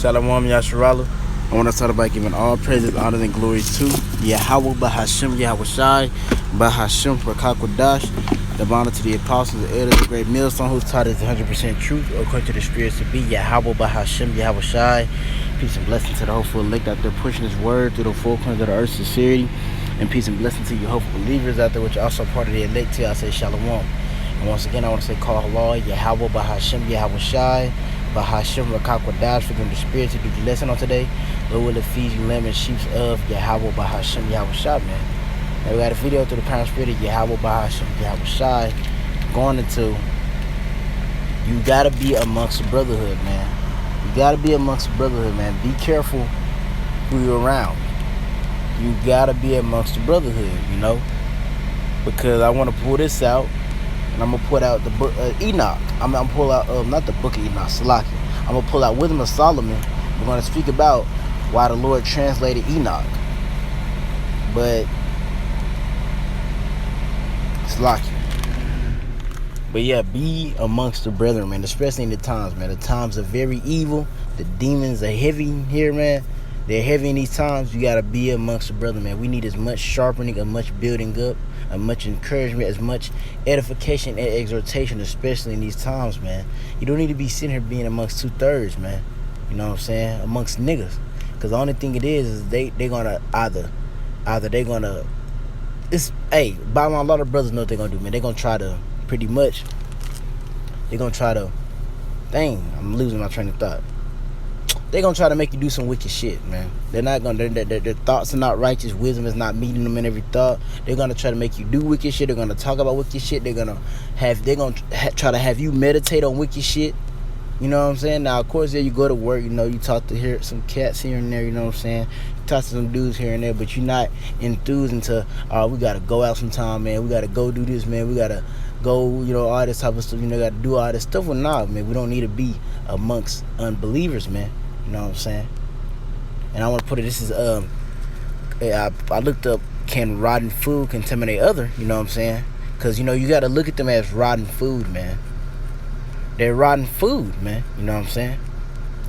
Shalom Yasharala. I want to start by giving all praises, honor, and glory to Yahweh Bahashim, Yahweh Shai, Bahashim, Rakakwadash. The honor to the apostles, the elders, the great millstone whose taught is 100% truth, according to the spirits to be Yahweh Bahashim, Yahweh Shai. Peace and blessing to the hopeful elect out there pushing his word through the four corners of the earth, sincerity. And peace and blessing to you hopeful believers out there, which are also part of the elect. I say Shalom. And once again, I want to say call Allah, Yahweh Bahashim, Yahweh Shai. Bahashim Rakakwadash, for giving the spirit to do the lesson on today. Lord will it feed you lamb and sheep of Yahweh Bahashim Yahweh Shai, man. Now we got a video through the power spirit of Yahweh Bahashim Yahweh Shai going into you gotta be amongst the brotherhood, man. You gotta be amongst the brotherhood, man. Be careful who you're around. You gotta be amongst the brotherhood, you know, because I want to pull this out. And I'm going to put out the book Enoch. I'm going to pull out, not the book of Enoch, Salaki. I'm going to pull out Wisdom of Solomon. We're going to speak about why the Lord translated Enoch. But, Salaki. But yeah, be amongst the brethren, man. Especially in the times, man. The times are very evil. The demons are heavy here, man. They're heavy in these times. You got to be amongst the brethren, man. We need as much sharpening, as much building up, as much encouragement, as much edification and exhortation, especially in these times, man. You don't need to be sitting here being amongst 2/3, man. You know what I'm saying? Amongst niggas. Because the only thing it is they're going to either they're going to, by my, a lot of brothers know what they're going to do, man. They're going to try to, pretty much, they're going to try to, I'm losing my train of thought. They're going to try to make you do some wicked shit, man. They're not going to, their thoughts are not righteous. Wisdom is not meeting them in every thought. They're going to try to make you do wicked shit. They're going to talk about wicked shit. They're going to try to have you meditate on wicked shit. You know what I'm saying? Now, of course, yeah, you go to work, you know, you talk to some cats here and there, you know what I'm saying? You talk to some dudes here and there, but you're not enthused into, we got to go out sometime, man. We got to go do this, man. We got to go, you know, all this type of stuff. You know, got to do all this stuff. Well, nah, man, we don't need to be amongst unbelievers, man. You know what I'm saying? And I want to put it, this is, I looked up, can rotten food contaminate other? You know what I'm saying? Because, you know, you got to look at them as rotten food, man. They're rotten food, man. You know what I'm saying?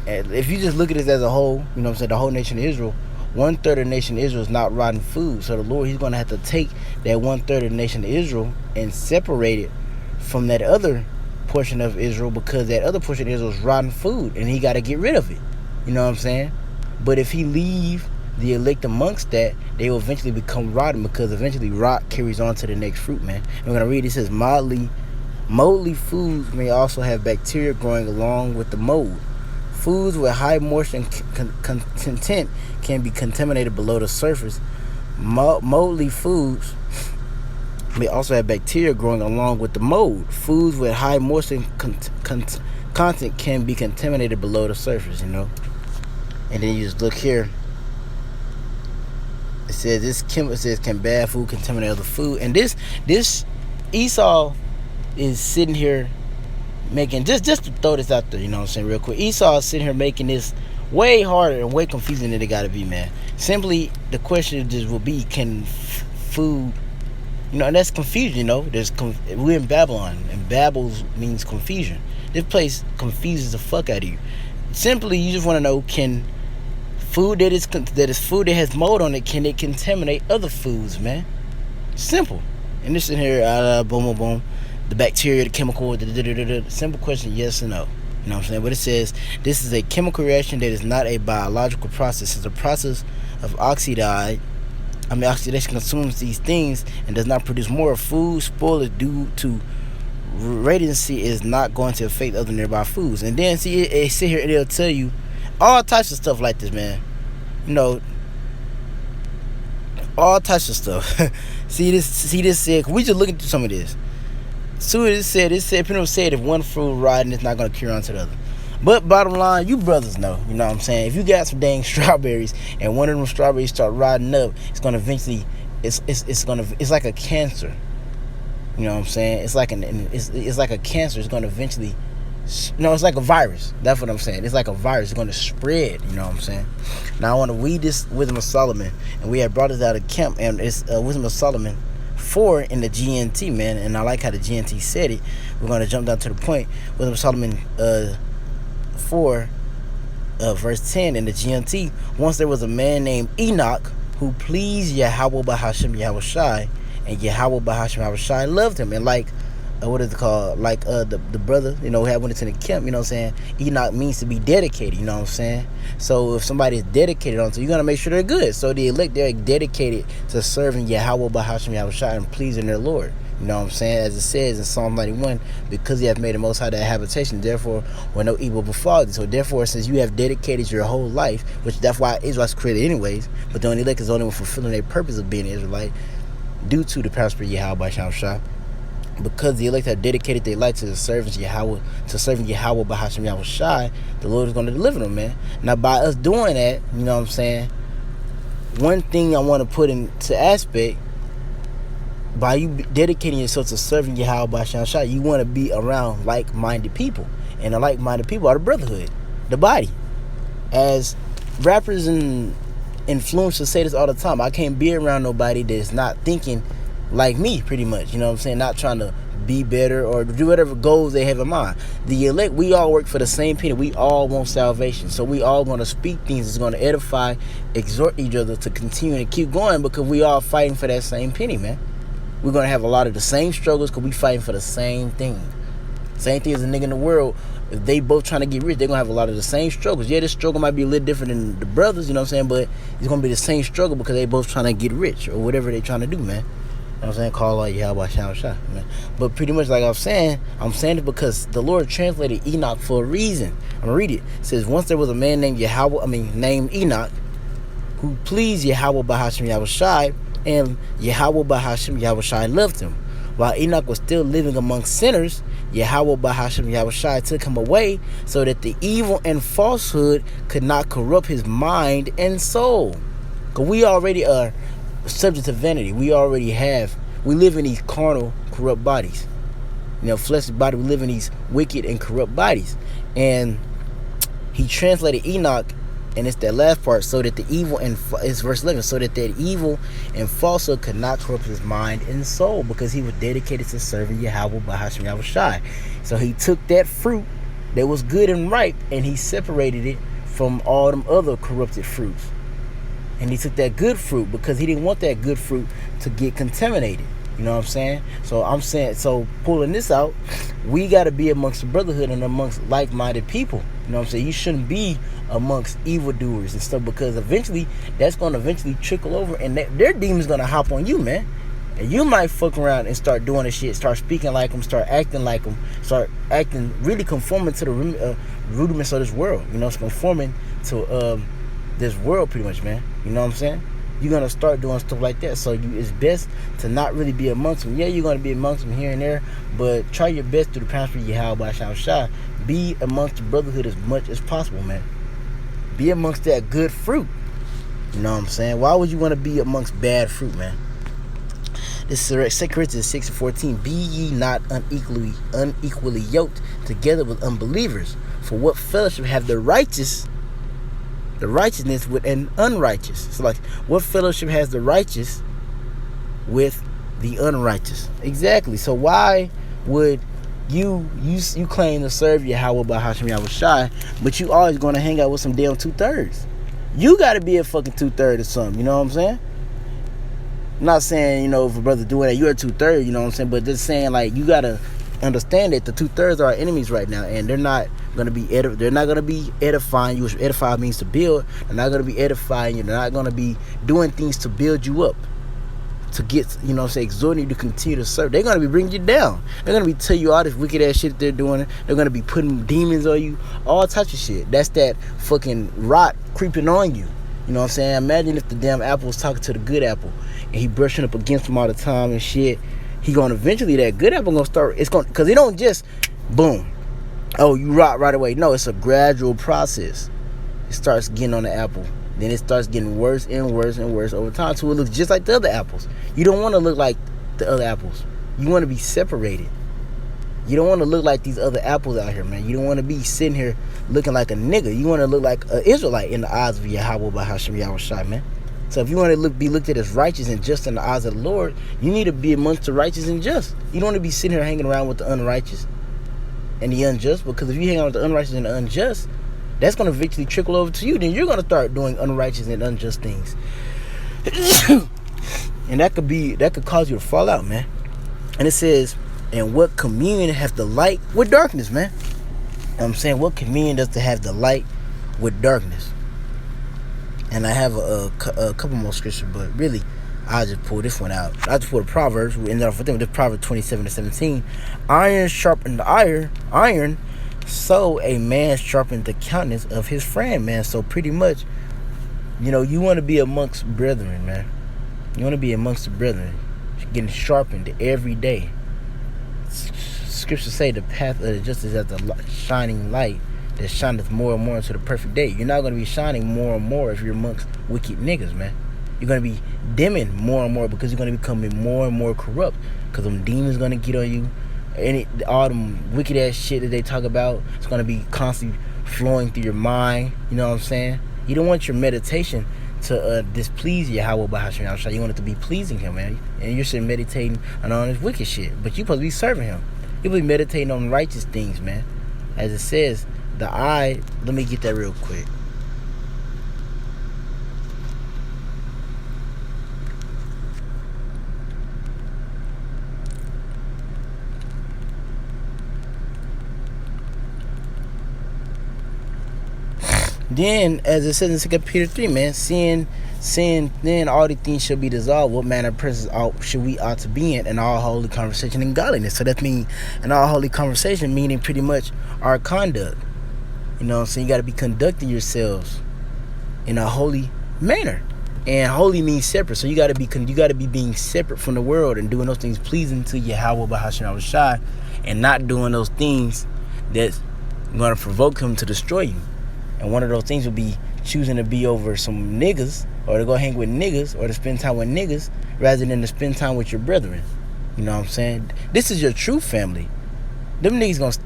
And if you just look at this as a whole, you know what I'm saying, the whole nation of Israel, 1/3 of the nation of Israel is not rotten food. So the Lord, he's going to have to take that 1/3 of the nation of Israel and separate it from that other portion of Israel, because that other portion of Israel is rotten food, and he got to get rid of it. You know what I'm saying? But if he leave the elect amongst that, they will eventually become rotten, because eventually rot carries on to the next fruit, man. And we're going to read, it says, moldly foods may also have bacteria growing along with the mold. Foods with high moisture content can be contaminated below the surface. Moldly foods may also have bacteria growing along with the mold. Foods with high moisture content can be contaminated below the surface, you know. And then you just look here. It says can bad food contaminate other food? And this Esau is sitting here making, just to throw this out there, you know what I'm saying, real quick. Esau is sitting here making this way harder and way confusing than it gotta be, man. Simply, the question just will be, can food, you know, and that's confusion, you know. We're in Babylon, and Babels means confusion. This place confuses the fuck out of you. Simply, you just want to know, can food that is food that has mold on it, can it contaminate other foods, man? Simple. And this in here, boom, boom, boom. The bacteria, the chemical, simple question, yes or no. You know what I'm saying? But it says, this is a chemical reaction that is not a biological process. It's a process of oxidation consumes these things and does not produce more. Food spoilage due to radiancy is not going to affect other nearby foods. And then see, it sit here and it'll tell you all types of stuff like this, man. You know, all types of stuff. see this said, we just looking through some of this. So it said people said if one fruit rotten, it's not gonna cure on to the other. But bottom line, you brothers know, you know what I'm saying? If you got some dang strawberries and one of them strawberries start rotting up, it's gonna eventually, it's like a cancer. You know what I'm saying? It's like a cancer. It's gonna eventually, no, it's like a virus. That's what I'm saying. It's like a virus. It's gonna spread. You know what I'm saying? Now I want to read this Wisdom of Solomon, and we have brought this out of camp, and it's Wisdom of Solomon 4 in the GNT, man. And I like how the GNT said it. We're gonna jump down to the point. Wisdom of Solomon 4 verse 10 in the GMT. Once there was a man named Enoch who pleased Yahweh Bahasham Yahushai, and Yahweh Bahasham Yahushai loved him. And like what is it called? Like the brother, who had went into the camp, you know what I'm saying? Enoch means to be dedicated, you know what I'm saying? So if somebody is dedicated onto, you're gonna make sure they're good. So the elect, they're dedicated to serving Yahweh Bahasham Yahushai and pleasing their Lord. You know what I'm saying? As it says in Psalm 91, because he hath made the Most High that habitation, therefore will no evil befall thee. So therefore, since you have dedicated your whole life, which that's why Israel's created anyways, but the only elect is only fulfilling their purpose of being an Israelite due to the prosperity of Yahweh Shah. Because the elect have dedicated their life to the service Yahweh, to serving Yahweh Bahasham Yahushai, the Lord is going to deliver them, man. Now by us doing that, you know what I'm saying, one thing I want to put into aspect, by you dedicating yourself to serving Yahweh Bahasham Yahushai, you want to be around like-minded people. And the like-minded people are the brotherhood, the body. As rappers and influencers say this all the time, I can't be around nobody that's not thinking like me, pretty much, you know what I'm saying? Not trying to be better or do whatever goals they have in mind. The elect, we all work for the same penny. We all want salvation. So we all going to speak things that's going to edify, exhort each other to continue and keep going, because we all fighting for that same penny, man. We're going to have a lot of the same struggles because we fighting for the same thing. Same thing as a nigga in the world. If they both trying to get rich, they're going to have a lot of the same struggles. Yeah, this struggle might be a little different than the brothers, you know what I'm saying? But it's going to be the same struggle because they both trying to get rich or whatever they trying to do, man. You know what I'm saying? Call out Yahweh Shah, man. But pretty much like I'm saying it because the Lord translated Enoch for a reason. I'm going to read it. It says, once there was a man named named Enoch, who pleased Yahweh Bahasham Yahushai, and Yahweh Bahasham Yahushai loved him. While Enoch was still living among sinners, Yahweh Bahasham Yahushai took him away so that the evil and falsehood could not corrupt his mind and soul. Because we already are subject to vanity. We live in these carnal, corrupt bodies. Fleshly body, we live in these wicked and corrupt bodies. And he translated Enoch, and it's that last part, so that the evil and it's verse 11, so that the evil and falsehood could not corrupt his mind and soul, because he was dedicated to serving Yahweh Bahasham Yahushai. So he took that fruit that was good and ripe, and he separated it from all them other corrupted fruits. And he took that good fruit because he didn't want that good fruit to get contaminated. You know what I'm saying? So pulling this out, we got to be amongst the brotherhood and amongst like-minded people. You know what I'm saying? You shouldn't be amongst evildoers and stuff, because eventually that's going to trickle over, and their demon's going to hop on you, man. And you might fuck around and start doing the shit, start speaking like them, start acting like them, start acting, really conforming to the rudiments of this world. It's conforming to this world pretty much, man. You know what I'm saying? You're going to start doing stuff like that. So it's best to not really be amongst them. Yeah, you're going to be amongst them here and there, but try your best through the pastor of Yahweh Shah. Be amongst the brotherhood as much as possible, man. Be amongst that good fruit. You know what I'm saying? Why would you want to be amongst bad fruit, man? This is 2 Corinthians 6:14. Be ye not unequally yoked together with unbelievers. For what fellowship have the righteousness with an unrighteous? So what fellowship has the righteous with the unrighteous? Exactly. So why would you claim to serve Yahweh Bahasham Yahushai, but you always going to hang out with some damn 2/3? You got to be a fucking 2/3 or something. You know what I'm saying? I'm not saying, if a brother doing that, you're a 2/3, you know what I'm saying? But just saying, you got to understand that the 2/3 are our enemies right now, and they're not going to be edifying you, which edify means to build. They're not going to be edifying you. They're not going to be doing things to build you up, to get, exhorting you to continue to serve. They're going to be bringing you down. They're going to be telling you all this wicked ass shit that they're doing. They're going to be putting demons on you, all types of shit. That's that fucking rot creeping on you. You know what I'm saying? Imagine if the damn apple was talking to the good apple, and he brushing up against him all the time and shit. He gonna eventually, that good apple gonna start. It's gonna, because it don't just boom, oh, you rot right away. No, it's a gradual process. It starts getting on the apple, then it starts getting worse and worse and worse over time, till it looks just like the other apples. You don't want to look like the other apples. You want to be separated. You don't want to look like these other apples out here, man. You don't want to be sitting here looking like a nigga. You want to look like an Israelite in the eyes of Yahweh Bahasham Yahushai, man. So if you want to be looked at as righteous and just in the eyes of the Lord, you need to be amongst the righteous and just. You don't want to be sitting here hanging around with the unrighteous and the unjust, because if you hang out with the unrighteous and the unjust, that's going to eventually trickle over to you. Then you're going to start doing unrighteous and unjust things. And that could cause you to fall out, man. And it says, and what communion has the light with darkness, man? I'm saying, what communion does to have the light with darkness? And I have a couple more scriptures, but really, I'll just pull this one out. I just pulled Proverbs. We ended off with this Proverbs 27-17. Iron sharpened iron, so a man sharpened the countenance of his friend, man. So pretty much, you want to be amongst brethren, man. You want to be amongst the brethren, getting sharpened every day. Scriptures say the path of the just is as the shining light that shineth more and more into the perfect day. You're not going to be shining more and more if you're amongst wicked niggas, man. You're going to be dimming more and more because you're going to be becoming more and more corrupt, because them demons going to get on you. And all them wicked ass shit that they talk about, it's going to be constantly flowing through your mind. You know what I'm saying? You don't want your meditation to displease Yahweh by Hashem. You want it to be pleasing him, man. And you're sitting meditating on all this wicked shit, but you're supposed to be serving him. You'll be meditating on righteous things, man. As it says, the eye, let me get that real quick. Then, as it says in 2 Peter 3, man, sin, then all these things shall be dissolved. What manner of persons should we ought to be in all holy conversation and godliness? So that means, in all holy conversation, meaning pretty much our conduct. You know what I'm saying? You got to be conducting yourselves in a holy manner. And holy means separate. So you got to be being separate from the world and doing those things pleasing to Yahweh Bahasham Shai, and not doing those things that's going to provoke him to destroy you. And one of those things would be choosing to be over some niggas, or to go hang with niggas, or to spend time with niggas, rather than to spend time with your brethren. You know what I'm saying? This is your true family. Them niggas want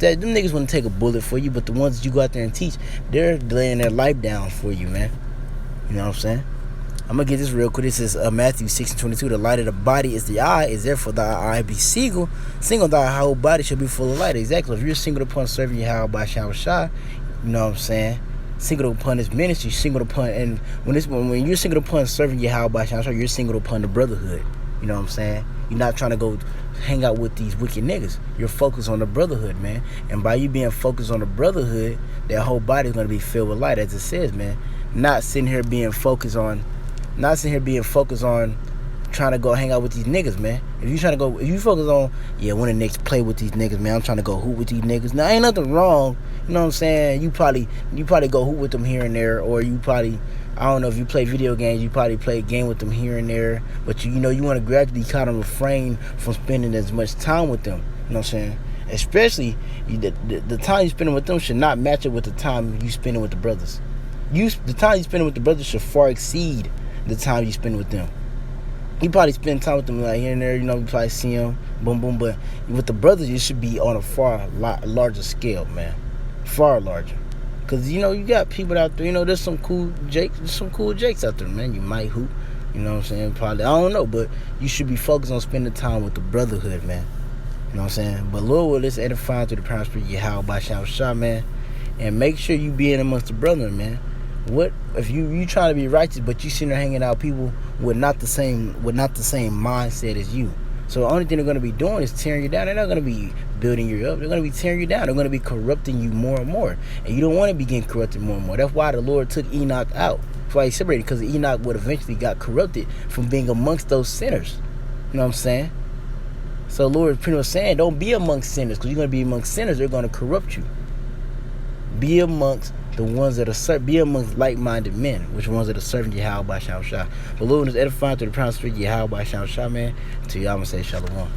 to take a bullet for you, but the ones that you go out there and teach, they're laying their life down for you, man. You know what I'm saying? I'm going to get this real quick. This is Matthew 6:22. The light of the body is the eye. Is therefore thy eye be single. Single, thy whole body shall be full of light. Exactly. If you're single upon serving Yahweh by Shah, you know what I'm saying? Single upon his ministry, single upon, and when you're single upon serving Yahweh by Shah, you're single upon the brotherhood. You know what I'm saying? You're not trying to go hang out with these wicked niggas. You're focused on the brotherhood, man. And by you being focused on the brotherhood, that whole body is going to be filled with light, as it says, man. Not sitting here being focused on trying to go hang out with these niggas, man. If you focus on, when the Knicks play with these niggas, man, I'm trying to go hoop with these niggas. Now, ain't nothing wrong. You know what I'm saying? You probably go hoop with them here and there, or you probably, I don't know, if you play video games, you probably play a game with them here and there. But you want to gradually kind of refrain from spending as much time with them. You know what I'm saying? Especially the time you spending with them should not match up with the time you spending with the brothers. The time you spending with the brothers should far exceed the time you spend with them. You probably spend time with them like here and there, you probably see them, boom, boom. But with the brothers, you should be on a far larger scale, man. Far larger. Because, you got people out there, there's some cool jakes out there, man. You might hoop, you know what I'm saying? Probably, I don't know, but you should be focused on spending time with the brotherhood, man. You know what I'm saying? But Lord will let's edify through the power of Spirit, Yahweh by Shah, man. And make sure you be in amongst the brethren, man. What if you trying to be righteous, but you sitting there hanging out people with not the same mindset as you? So the only thing they're going to be doing is tearing you down. They're not going to be building you up. They're going to be tearing you down. They're going to be corrupting you more and more. And you don't want to be getting corrupted more and more. That's why the Lord took Enoch out. That's why he separated, because Enoch would eventually got corrupted from being amongst those sinners. You know what I'm saying? So the Lord is pretty much saying, don't be amongst sinners, because you're going to be amongst sinners. They're going to corrupt you. Be amongst the ones that are be amongst like-minded men, which ones that are serving Yahweh by Shah. But Lord is edifying to the promise of Yahweh by Shah, man. To y'all, I'm going to say shalom.